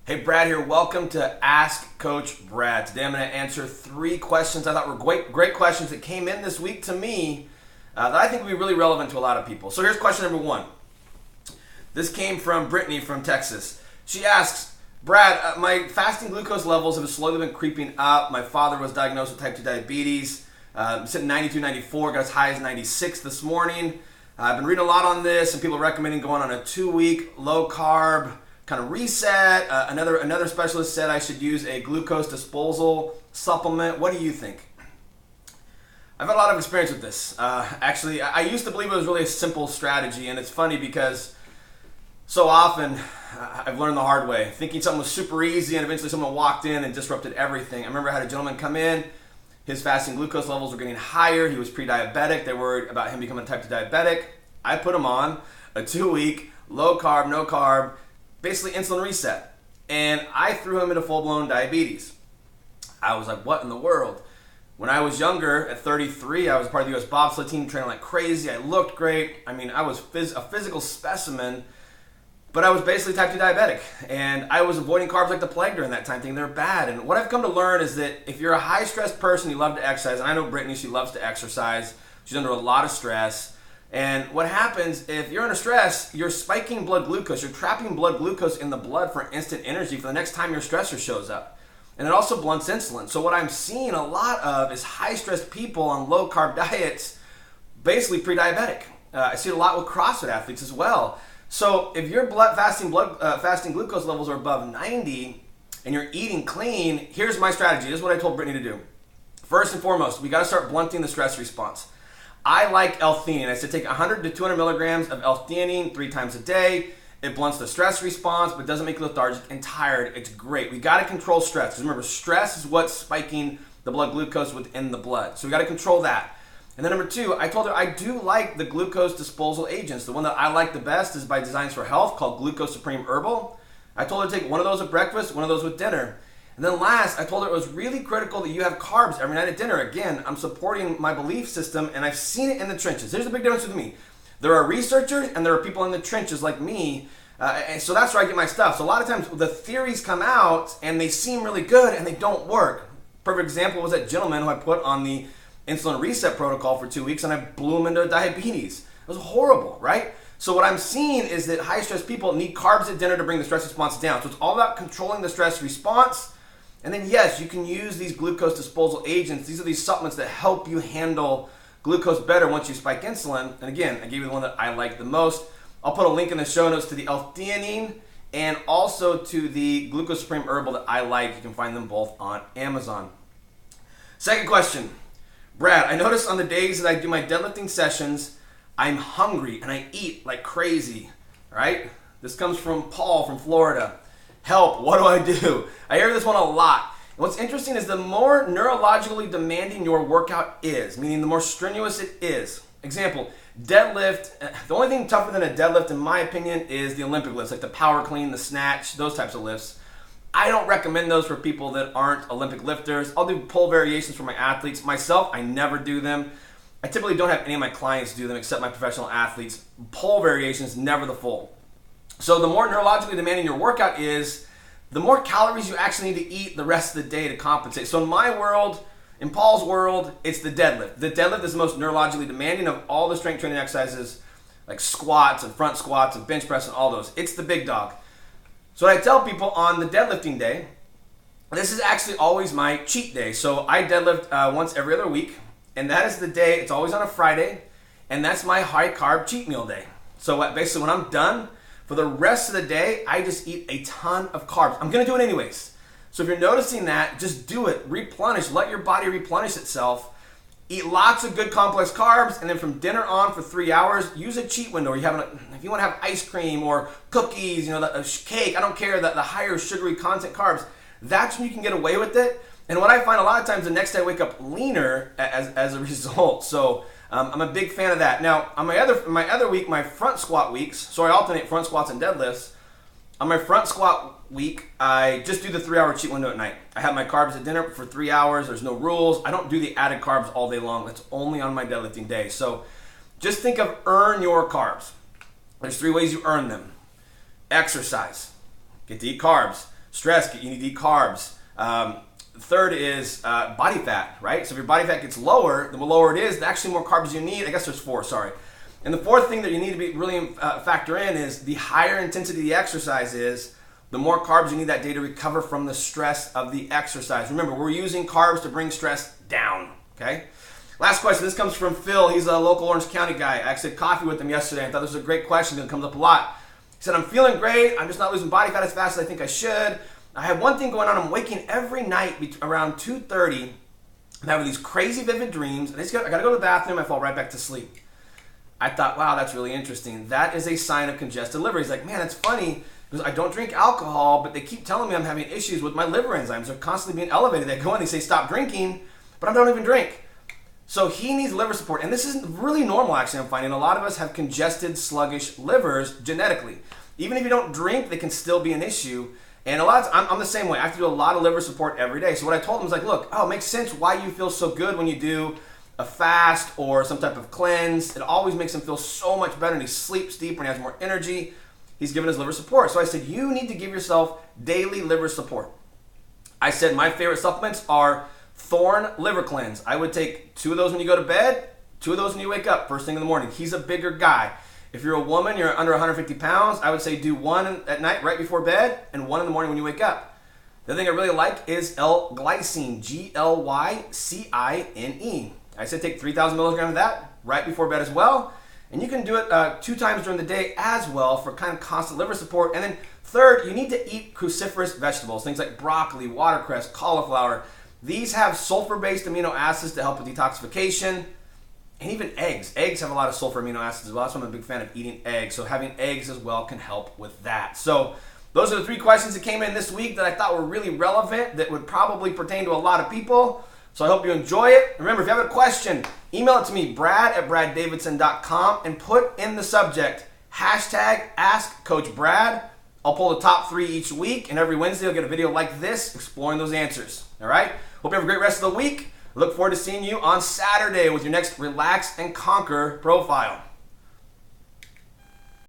Hey, Brad here. Welcome to Ask Coach Brad. Today I'm going to answer 3 questions I thought were great questions that came in this week to me that I think would be really relevant to a lot of people. So here's question number 1. This came from Brittany from Texas. She asks, Brad, my fasting glucose levels have slowly been creeping up. My father was diagnosed with type 2 diabetes. Sitting 92, 94, got as high as 96 this morning. I've been reading a lot on this, and people are recommending going on a 2-week low carb kind of reset. Another specialist said I should use a glucose disposal supplement. What do you think? I've had a lot of experience with this. Actually, I used to believe it was really a simple strategy, and it's funny because so often I've learned the hard way, thinking something was super easy, and eventually someone walked in and disrupted everything. I remember I had a gentleman come in. His fasting glucose levels were getting higher. He was pre-diabetic. They worried about him becoming type 2 diabetic. I put him on a 2-week low carb, no carb, basically insulin reset. And I threw him into full-blown diabetes. I was like, what in the world? When I was younger, at 33, I was part of the U.S. bobsled team, training like crazy. I looked great. I mean, I was a physical specimen, but I was basically type 2 diabetic. And I was avoiding carbs like the plague during that time, thinking they're bad. And what I've come to learn is that if you're a high-stress person, you love to exercise. And I know Brittany, she loves to exercise. She's under a lot of stress. And what happens if you're under stress, you're spiking blood glucose. You're trapping blood glucose in the blood for instant energy for the next time your stressor shows up. And it also blunts insulin. So what I'm seeing a lot of is high-stress people on low-carb diets, basically pre-diabetic. I see it a lot with CrossFit athletes as well. So if your fasting glucose levels are above 90 and you're eating clean, here's my strategy. This is what I told Brittany to do. First and foremost, we got to start blunting the stress response. I like L-theanine. I said take 100 to 200 milligrams of L-theanine 3 times a day. It blunts the stress response, but doesn't make you lethargic and tired. It's great. We got to control stress. Because remember, stress is what's spiking the blood glucose within the blood. So we got to control that. And then number 2, I told her I do like the glucose disposal agents. The one that I like the best is by Designs for Health called Glucose Supreme Herbal. I told her to take one of those at breakfast, one of those with dinner. And then last, I told her it was really critical that you have carbs every night at dinner. Again, I'm supporting my belief system, and I've seen it in the trenches. There's a big difference with me. There are researchers, and there are people in the trenches like me, and so that's where I get my stuff. So a lot of times, the theories come out, and they seem really good, and they don't work. Perfect example was that gentleman who I put on the insulin reset protocol for 2 weeks, and I blew him into diabetes. It was horrible, right? So what I'm seeing is that high-stress people need carbs at dinner to bring the stress response down. So it's all about controlling the stress response. And then, yes, you can use these glucose disposal agents. These are these supplements that help you handle glucose better once you spike insulin. And again, I gave you the one that I like the most. I'll put a link in the show notes to the L-theanine and also to the Glucose Supreme Herbal that I like. You can find them both on Amazon. Second question. Brad, I notice on the days that I do my deadlifting sessions, I'm hungry and I eat like crazy, right? This comes from Paul from Florida. Help, what do I do? I hear this one a lot. And what's interesting is the more neurologically demanding your workout is, meaning the more strenuous it is. Example, deadlift. The only thing tougher than a deadlift, in my opinion, is the Olympic lifts, like the power clean, the snatch, those types of lifts. I don't recommend those for people that aren't Olympic lifters. I'll do pull variations for my athletes. Myself, I never do them. I typically don't have any of my clients do them except my professional athletes. Pull variations, never the full. So the more neurologically demanding your workout is, the more calories you actually need to eat the rest of the day to compensate. So in my world, in Paul's world, it's the deadlift. The deadlift is the most neurologically demanding of all the strength training exercises, like squats and front squats and bench press and all those. It's the big dog. So what I tell people on the deadlifting day, this is actually always my cheat day. So I deadlift once every other week, and that is the day, it's always on a Friday, and that's my high carb cheat meal day. So basically when I'm done, for the rest of the day, I just eat a ton of carbs. I'm going to do it anyways. So if you're noticing that, just do it. Replenish. Let your body replenish itself. Eat lots of good complex carbs, and then from dinner on for 3 hours, use a cheat window. If you want to have ice cream or cookies, a cake, I don't care, the higher sugary content carbs, that's when you can get away with it. And what I find a lot of times, the next day I wake up leaner as a result. So I'm a big fan of that. Now, on my other week, my front squat weeks, so I alternate front squats and deadlifts. On my front squat week, I just do the 3-hour cheat window at night. I have my carbs at dinner for 3 hours. There's no rules. I don't do the added carbs all day long. That's only on my deadlifting day. So just think of earn your carbs. There's 3 ways you earn them. Exercise. Get to eat carbs. stress, you need to eat carbs. Third is body fat, right? So if your body fat gets lower, the lower it is, the actually more carbs you need. I guess there's 4, sorry. And the fourth thing that you need to be really factor in is the higher intensity the exercise is, the more carbs you need that day to recover from the stress of the exercise. Remember, we're using carbs to bring stress down, okay? Last question, this comes from Phil. He's a local Orange County guy. I actually had coffee with him yesterday. I thought this was a great question. It comes up a lot. He said, I'm feeling great. I'm just not losing body fat as fast as I think I should. I have one thing going on. I'm waking every night around 2:30. I'm having these crazy vivid dreams. And I got to go to the bathroom. I fall right back to sleep. I thought, wow, that's really interesting. That is a sign of congested liver. He's like, man, that's funny because I don't drink alcohol, but they keep telling me I'm having issues with my liver enzymes. They're constantly being elevated. They go in, they say stop drinking, but I don't even drink. So he needs liver support. And this is really normal, actually, I'm finding. A lot of us have congested, sluggish livers genetically. Even if you don't drink, they can still be an issue. And a lot of times, I'm the same way. I have to do a lot of liver support every day. So what I told him was like, look, it makes sense why you feel so good when you do a fast or some type of cleanse. It always makes him feel so much better, and he sleeps deeper and he has more energy. He's given his liver support. So I said, you need to give yourself daily liver support. I said my favorite supplements are Thorne Liver Cleanse. I would take 2 of those when you go to bed, 2 of those when you wake up first thing in the morning. He's a bigger guy. If you're a woman, you're under 150 pounds, I would say do 1 at night right before bed and 1 in the morning when you wake up. The other thing I really like is L-glycine, Glycine. I said take 3,000 milligrams of that right before bed as well. And you can do it 2 times during the day as well for kind of constant liver support. And then third, you need to eat cruciferous vegetables, things like broccoli, watercress, cauliflower. These have sulfur-based amino acids to help with detoxification. And even eggs. Eggs have a lot of sulfur amino acids as well. That's why I'm a big fan of eating eggs. So having eggs as well can help with that. So those are the 3 questions that came in this week that I thought were really relevant, that would probably pertain to a lot of people. So I hope you enjoy it. Remember, if you have a question, email it to me, brad@braddavidson.com, and put in the subject, #AskCoachBrad. I'll pull the top 3 each week, and every Wednesday you'll get a video like this exploring those answers. All right? Hope you have a great rest of the week. I look forward to seeing you on Saturday with your next Relax and Conquer profile.